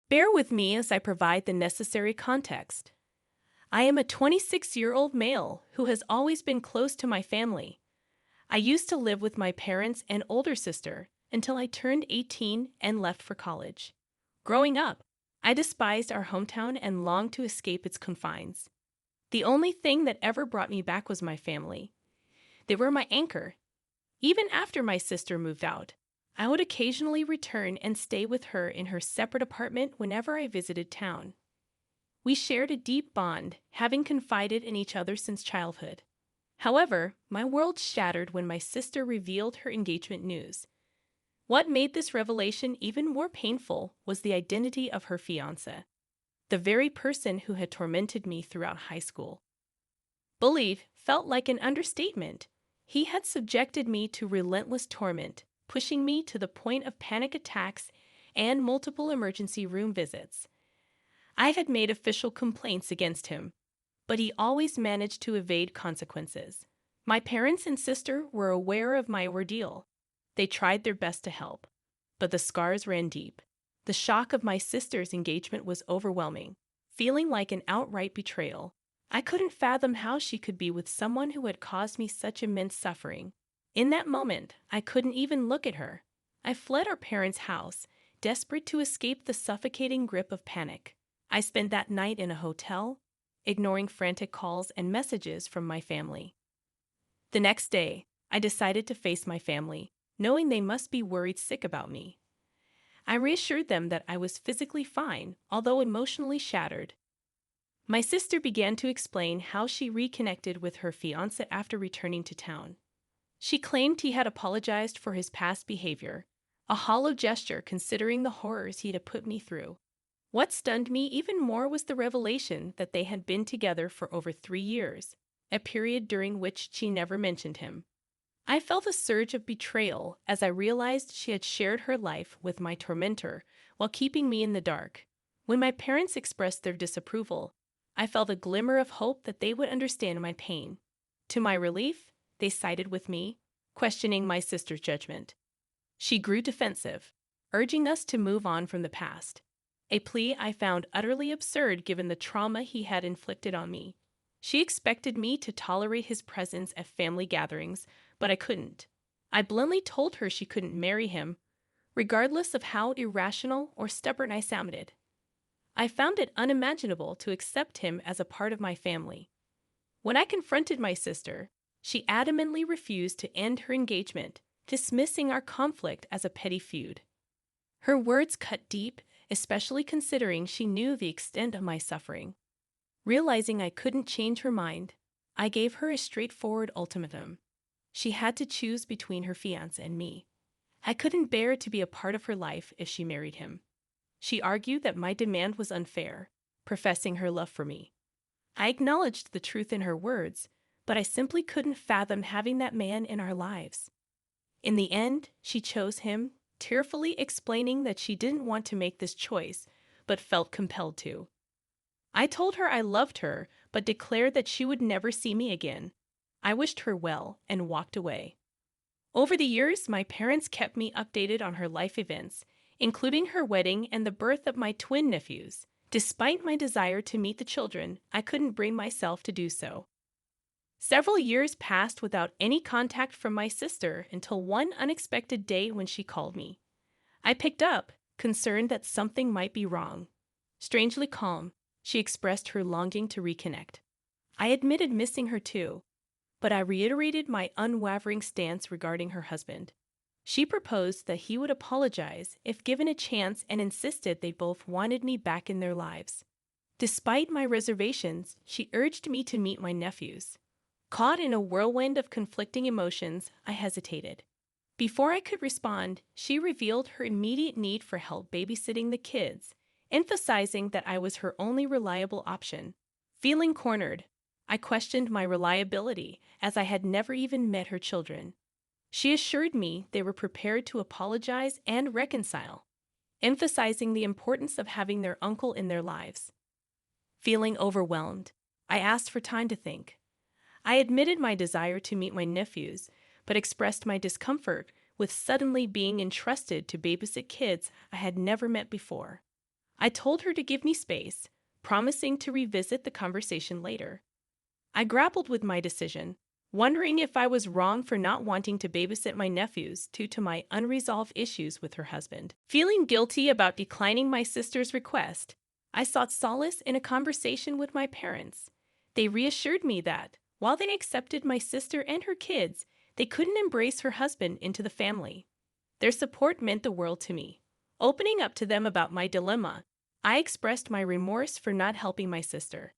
Bear with me as I provide the necessary context. I am a 26-year-old male who has always been close to my family. I used to live with my parents and older sister until I turned 18 and left for college. Growing up, I despised our hometown and longed to escape its confines. The only thing that ever brought me back was my family. They were my anchor. Even after my sister moved out, I would occasionally return and stay with her in her separate apartment whenever I visited town. We shared a deep bond, having confided in each other since childhood. However, my world shattered when my sister revealed her engagement news. What made this revelation even more painful was the identity of her fiancé, the very person who had tormented me throughout high school. Bullied felt like an understatement. He had subjected me to relentless torment, pushing me to the point of panic attacks and multiple emergency room visits. I had made official complaints against him, but he always managed to evade consequences. My parents and sister were aware of my ordeal. They tried their best to help, but the scars ran deep. The shock of my sister's engagement was overwhelming, feeling like an outright betrayal. I couldn't fathom how she could be with someone who had caused me such immense suffering. In that moment, I couldn't even look at her. I fled our parents' house, desperate to escape the suffocating grip of panic. I spent that night in a hotel, ignoring frantic calls and messages from my family. The next day, I decided to face my family, knowing they must be worried sick about me. I reassured them that I was physically fine, although emotionally shattered. My sister began to explain how she reconnected with her fiancé after returning to town. She claimed he had apologized for his past behavior, a hollow gesture considering the horrors he had put me through. What stunned me even more was the revelation that they had been together for over 3 years, a period during which she never mentioned him. I felt a surge of betrayal as I realized she had shared her life with my tormentor while keeping me in the dark. When my parents expressed their disapproval, I felt a glimmer of hope that they would understand my pain. To my relief, they sided with me, questioning my sister's judgment. She grew defensive, urging us to move on from the past, a plea I found utterly absurd given the trauma he had inflicted on me. She expected me to tolerate his presence at family gatherings, but I couldn't. I bluntly told her she couldn't marry him, regardless of how irrational or stubborn I sounded. I found it unimaginable to accept him as a part of my family. When I confronted my sister, she adamantly refused to end her engagement, dismissing our conflict as a petty feud. Her words cut deep, especially considering she knew the extent of my suffering. Realizing I couldn't change her mind, I gave her a straightforward ultimatum. She had to choose between her fiancé and me. I couldn't bear to be a part of her life if she married him. She argued that my demand was unfair, professing her love for me. I acknowledged the truth in her words, but I simply couldn't fathom having that man in our lives. In the end, she chose him, tearfully explaining that she didn't want to make this choice, but felt compelled to. I told her I loved her, but declared that she would never see me again. I wished her well and walked away. Over the years, my parents kept me updated on her life events, including her wedding and the birth of my twin nephews. Despite my desire to meet the children, I couldn't bring myself to do so. Several years passed without any contact from my sister until one unexpected day when she called me. I picked up, concerned that something might be wrong. Strangely calm, she expressed her longing to reconnect. I admitted missing her too, but I reiterated my unwavering stance regarding her husband. She proposed that he would apologize if given a chance and insisted they both wanted me back in their lives. Despite my reservations, she urged me to meet my nephews. Caught in a whirlwind of conflicting emotions, I hesitated. Before I could respond, she revealed her immediate need for help babysitting the kids, emphasizing that I was her only reliable option. Feeling cornered, I questioned my reliability, as I had never even met her children. She assured me they were prepared to apologize and reconcile, emphasizing the importance of having their uncle in their lives. Feeling overwhelmed, I asked for time to think. I admitted my desire to meet my nephews, but expressed my discomfort with suddenly being entrusted to babysit kids I had never met before. I told her to give me space, promising to revisit the conversation later. I grappled with my decision, wondering if I was wrong for not wanting to babysit my nephews due to my unresolved issues with her husband. Feeling guilty about declining my sister's request, I sought solace in a conversation with my parents. They reassured me that, while they accepted my sister and her kids, they couldn't embrace her husband into the family. Their support meant the world to me. Opening up to them about my dilemma, I expressed my remorse for not helping my sister.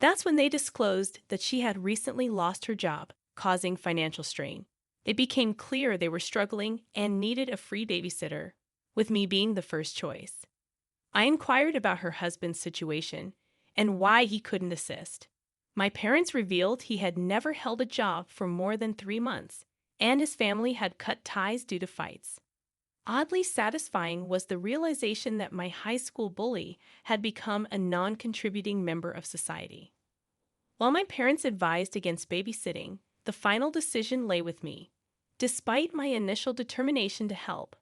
That's when they disclosed that she had recently lost her job, causing financial strain. It became clear they were struggling and needed a free babysitter, with me being the first choice. I inquired about her husband's situation and why he couldn't assist. My parents revealed he had never held a job for more than 3 months, and his family had cut ties due to fights. Oddly satisfying was the realization that my high school bully had become a non-contributing member of society. While my parents advised against babysitting, the final decision lay with me. Despite my initial determination to help,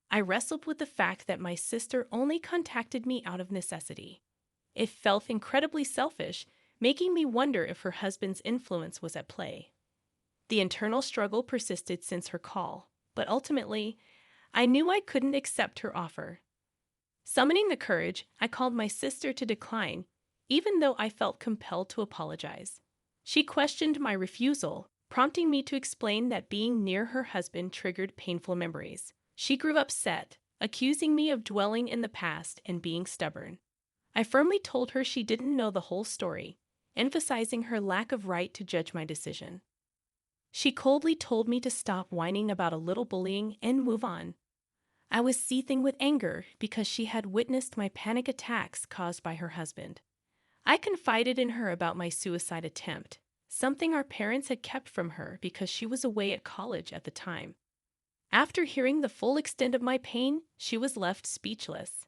I wrestled with the fact that my sister only contacted me out of necessity. It felt incredibly selfish, making me wonder if her husband's influence was at play. The internal struggle persisted since her call, but ultimately, I knew I couldn't accept her offer. Summoning the courage, I called my sister to decline, even though I felt compelled to apologize. She questioned my refusal, prompting me to explain that being near her husband triggered painful memories. She grew upset, accusing me of dwelling in the past and being stubborn. I firmly told her she didn't know the whole story, emphasizing her lack of right to judge my decision. She coldly told me to stop whining about a little bullying and move on. I was seething with anger because she had witnessed my panic attacks caused by her husband. I confided in her about my suicide attempt, something our parents had kept from her because she was away at college at the time. After hearing the full extent of my pain, she was left speechless.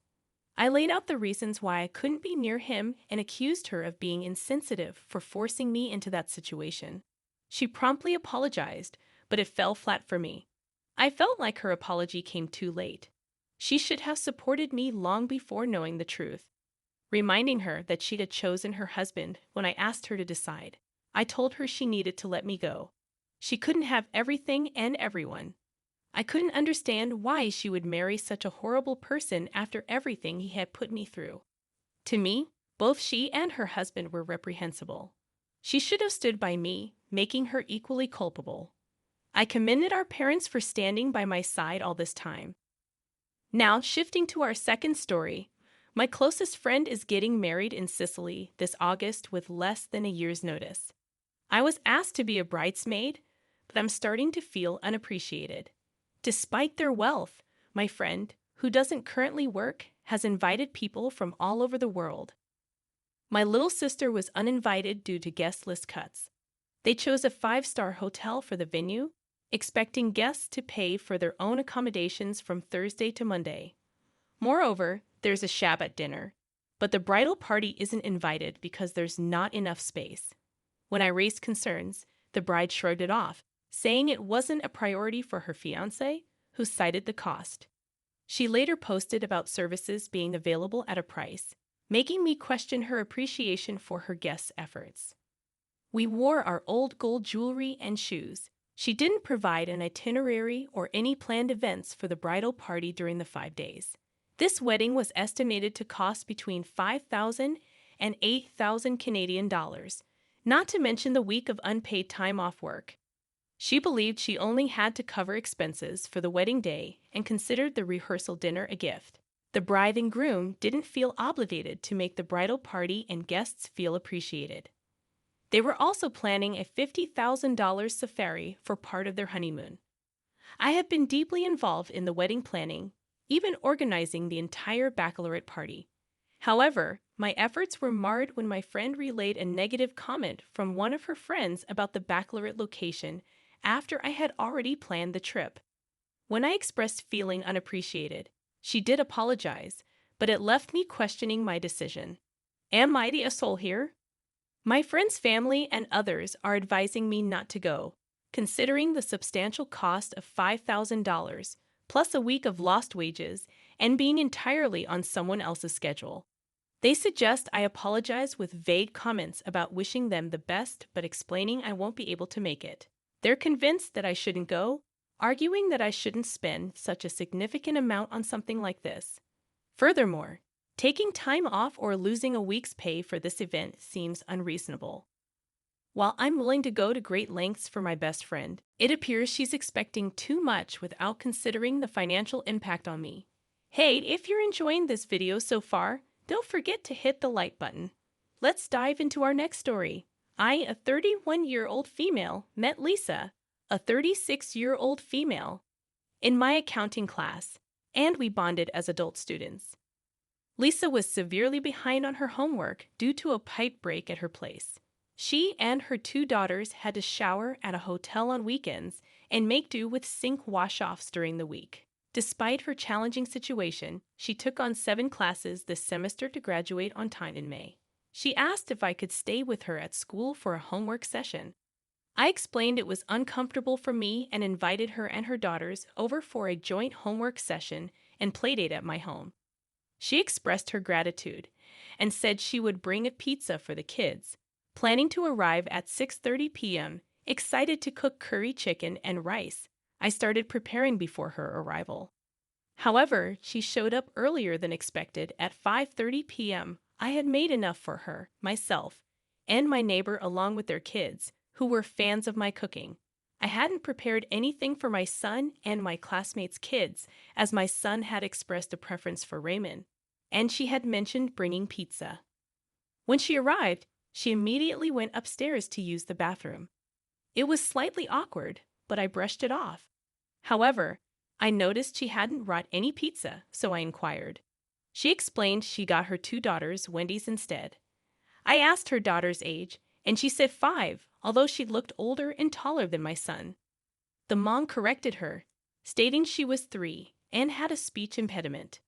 I laid out the reasons why I couldn't be near him and accused her of being insensitive for forcing me into that situation. She promptly apologized, but it fell flat for me. I felt like her apology came too late. She should have supported me long before knowing the truth. Reminding her that she'd chosen her husband when I asked her to decide, I told her she needed to let me go. She couldn't have everything and everyone. I couldn't understand why she would marry such a horrible person after everything he had put me through. To me, both she and her husband were reprehensible. She should have stood by me, making her equally culpable. I commended our parents for standing by my side all this time. Now, shifting to our second story, my closest friend is getting married in Sicily this August with less than a year's notice. I was asked to be a bridesmaid, but I'm starting to feel unappreciated. Despite their wealth, my friend, who doesn't currently work, has invited people from all over the world. My little sister was uninvited due to guest list cuts. They chose a 5-star hotel for the venue, expecting guests to pay for their own accommodations from Thursday to Monday. Moreover, there's a Shabbat dinner, but the bridal party isn't invited because there's not enough space. When I raised concerns, the bride shrugged it off, saying it wasn't a priority for her fiancé, who cited the cost. She later posted about services being available at a price, making me question her appreciation for her guests' efforts. We wore our old gold jewelry and shoes. She didn't provide an itinerary or any planned events for the bridal party during the 5 days. This wedding was estimated to cost between $5,000 and $8,000 Canadian dollars, not to mention the week of unpaid time off work. She believed she only had to cover expenses for the wedding day and considered the rehearsal dinner a gift. The bride and groom didn't feel obligated to make the bridal party and guests feel appreciated. They were also planning a $50,000 safari for part of their honeymoon. I have been deeply involved in the wedding planning, even organizing the entire baccalaureate party. However, my efforts were marred when my friend relayed a negative comment from one of her friends about the baccalaureate location after I had already planned the trip. When I expressed feeling unappreciated, she did apologize, but it left me questioning my decision. Am I the asshole here? My friend's family and others are advising me not to go, considering the substantial cost of $5,000, plus a week of lost wages and being entirely on someone else's schedule. They suggest I apologize with vague comments about wishing them the best but explaining I won't be able to make it. They're convinced that I shouldn't go, arguing that I shouldn't spend such a significant amount on something like this. Furthermore, taking time off or losing a week's pay for this event seems unreasonable. While I'm willing to go to great lengths for my best friend, it appears she's expecting too much without considering the financial impact on me. Hey, if you're enjoying this video so far, don't forget to hit the like button. Let's dive into our next story. I, a 31-year-old female, met Lisa, a 36-year-old female, in my accounting class, and we bonded as adult students. Lisa was severely behind on her homework due to a pipe break at her place. She and her 2 daughters had to shower at a hotel on weekends and make do with sink wash-offs during the week. Despite her challenging situation, she took on 7 classes this semester to graduate on time in May. She asked if I could stay with her at school for a homework session. I explained it was uncomfortable for me and invited her and her daughters over for a joint homework session and playdate at my home. She expressed her gratitude and said she would bring a pizza for the kids, planning to arrive at 6:30 p.m., excited to cook curry chicken and rice. I started preparing before her arrival. However, she showed up earlier than expected at 5:30 p.m. I had made enough for her, myself, and my neighbor along with their kids, who were fans of my cooking. I hadn't prepared anything for my son and my classmates' kids, as my son had expressed a preference for ramen, and she had mentioned bringing pizza. When she arrived, she immediately went upstairs to use the bathroom. It was slightly awkward, but I brushed it off. However, I noticed she hadn't brought any pizza, so I inquired. She explained she got her 2 daughters Wendy's instead. I asked her daughter's age, and she said 5, although she looked older and taller than my son. The mom corrected her, stating she was 3 and had a speech impediment.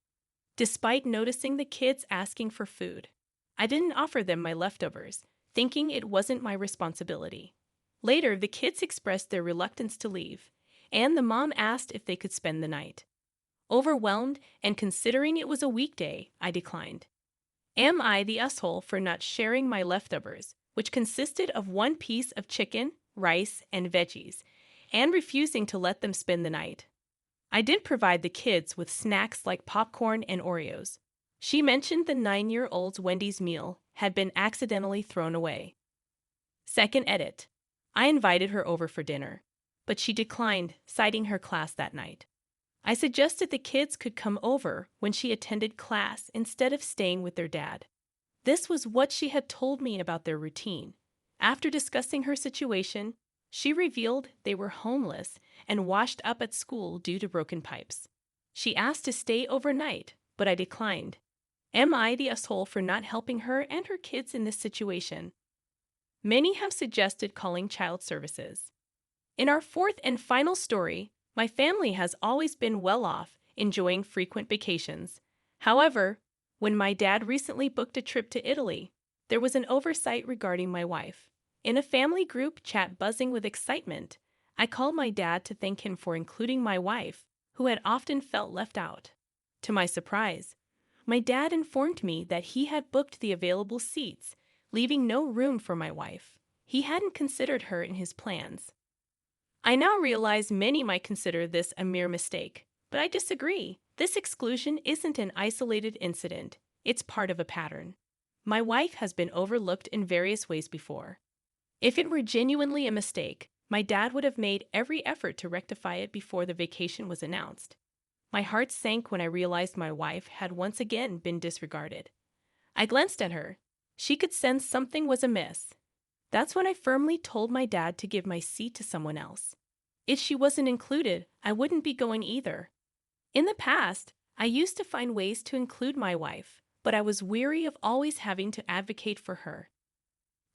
Despite noticing the kids asking for food, I didn't offer them my leftovers, thinking it wasn't my responsibility. Later, the kids expressed their reluctance to leave, and the mom asked if they could spend the night. Overwhelmed and considering it was a weekday, I declined. Am I the asshole for not sharing my leftovers, which consisted of 1 piece of chicken, rice, and veggies, and refusing to let them spend the night? I did provide the kids with snacks like popcorn and Oreos. She mentioned the 9-year-old's Wendy's meal had been accidentally thrown away. Second edit. I invited her over for dinner, but she declined, citing her class that night. I suggested the kids could come over when she attended class instead of staying with their dad. This was what she had told me about their routine. After discussing her situation, she revealed they were homeless and washed up at school due to broken pipes. She asked to stay overnight, but I declined. Am I the asshole for not helping her and her kids in this situation? Many have suggested calling child services. In our 4th and final story, my family has always been well off, enjoying frequent vacations. However, when my dad recently booked a trip to Italy, there was an oversight regarding my wife. In a family group chat buzzing with excitement, I called my dad to thank him for including my wife, who had often felt left out. To my surprise, my dad informed me that he had booked the available seats, leaving no room for my wife. He hadn't considered her in his plans. I now realize many might consider this a mere mistake, but I disagree. This exclusion isn't an isolated incident. It's part of a pattern. My wife has been overlooked in various ways before. If it were genuinely a mistake, my dad would have made every effort to rectify it before the vacation was announced. My heart sank when I realized my wife had once again been disregarded. I glanced at her. She could sense something was amiss. That's when I firmly told my dad to give my seat to someone else. If she wasn't included, I wouldn't be going either. In the past, I used to find ways to include my wife, but I was weary of always having to advocate for her.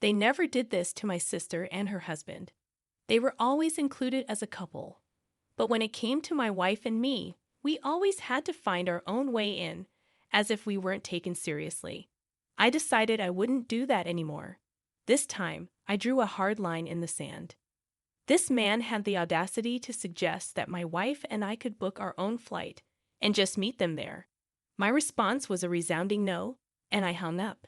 They never did this to my sister and her husband. They were always included as a couple. But when it came to my wife and me, we always had to find our own way in, as if we weren't taken seriously. I decided I wouldn't do that anymore. This time, I drew a hard line in the sand. This man had the audacity to suggest that my wife and I could book our own flight, and just meet them there. My response was a resounding no, and I hung up.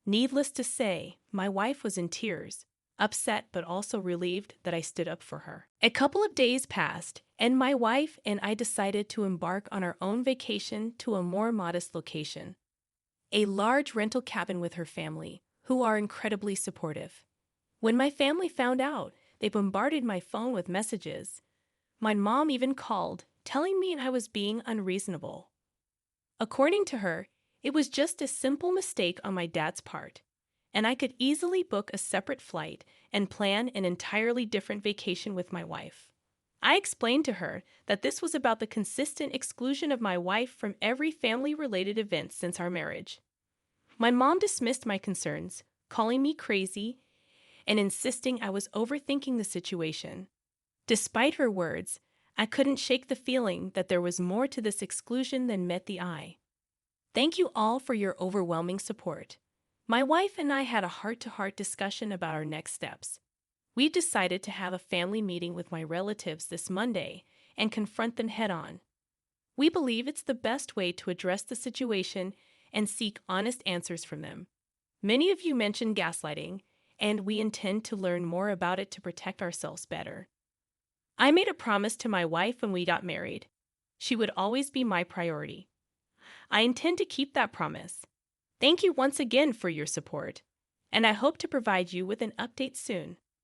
Needless to say, my wife was in tears, upset but also relieved that I stood up for her. A couple of days passed, and my wife and I decided to embark on our own vacation to a more modest location, a large rental cabin with her family, who are incredibly supportive. When my family found out, they bombarded my phone with messages. My mom even called, telling me I was being unreasonable. According to her, it was just a simple mistake on my dad's part, and I could easily book a separate flight and plan an entirely different vacation with my wife. I explained to her that this was about the consistent exclusion of my wife from every family-related event since our marriage. My mom dismissed my concerns, calling me crazy and insisting I was overthinking the situation. Despite her words, I couldn't shake the feeling that there was more to this exclusion than met the eye. Thank you all for your overwhelming support. My wife and I had a heart-to-heart discussion about our next steps. We decided to have a family meeting with my relatives this Monday and confront them head-on. We believe it's the best way to address the situation and seek honest answers from them. Many of you mentioned gaslighting, and we intend to learn more about it to protect ourselves better. I made a promise to my wife when we got married. She would always be my priority. I intend to keep that promise. Thank you once again for your support, and I hope to provide you with an update soon.